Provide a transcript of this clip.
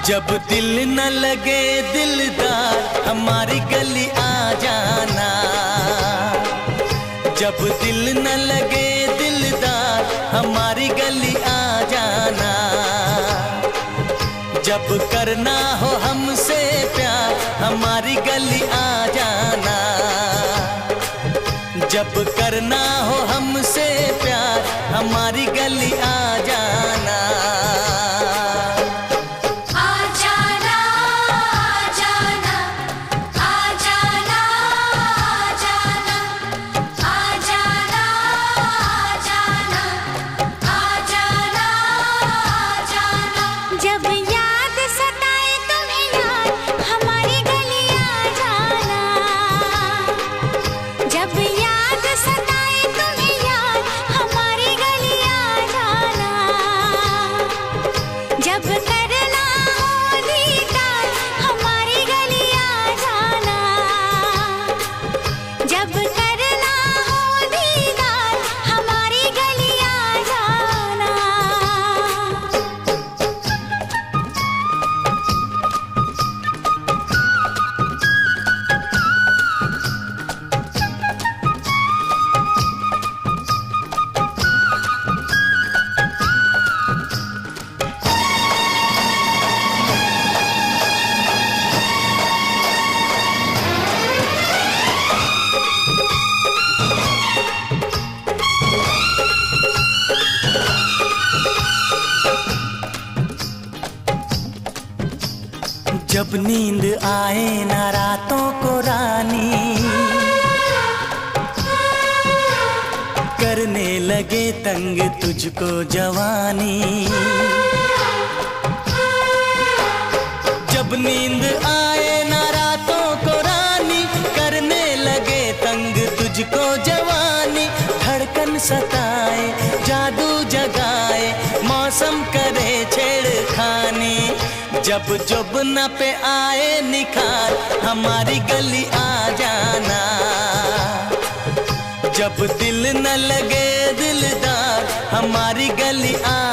जब दिल न लगे दिलदार हमारी गली आ जाना। जब दिल न लगे दिलदार हमारी गली आ जाना। जब करना हो हमसे प्यार हमारी गली आ जाना। जब करना हो हमसे प्यार हमारी गली आ जाना। जब नींद आए ना रातों को रानी, करने लगे तंग तुझको जवानी। जब नींद आए ना रातों को रानी, करने लगे तंग तुझको जवानी। धड़कन सताए जादू जगाए मौसम करे छेड़खानी। जब जुबना पे आए निखार हमारी गली आ जाना। जब दिल न लगे दिलदार हमारी गली आ